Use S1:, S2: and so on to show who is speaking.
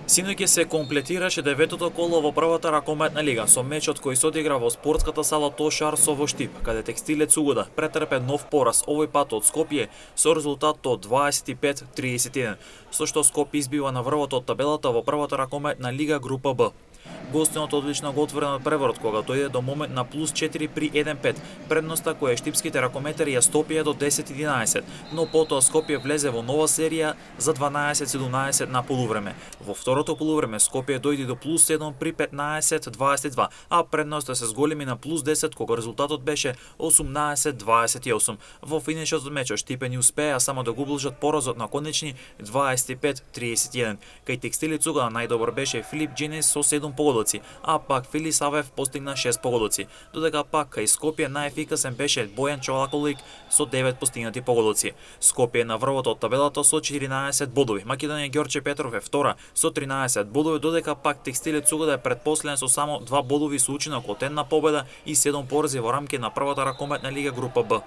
S1: Синоќ се комплетираше деветото коло во првата ракометна лига со мечот кој се одигра во спортската сала Тошарсо во Штип, каде Текстилец Угода претрпе нов пораз, овој пат од Скопје со резултат од 25-31, со што Скопје избива на врвот од табелата во првата ракометна лига група Б. Гостинот одлично го отвори на преворот кога дојде до момент на плюс 4 при 1-5, предноста која штипските ракометари ја стопија до 10-11, но потоа Скопје влезе во нова серија за 12-17 на полувреме. Во второто полувреме Скопје дојде до плюс 7 при 15-22, а предноста се зголеми на плюс 10 кога резултатот беше 18-28. Во финишот од мечот Штипени успеа само да го ублжат поразот на конечни 25-31. Кај Текстилец Угода најдобар беше Филип Дженес со 7 погодоци, а пак Фили Савев постигна 6 погодоци, додека пак кај Скопје најефикасен беше Бојан Чолаколик со 9 постигнати погодоци. Скопје на врвот од табелата со 14 бодови, Македонија Ѓорче Петров е втора со 13 бодови, додека пак Текстилец Угода е предпоследен со само 2 бодови со учинок од една победа и 7 порази во рамки на првата ракометна лига група Б.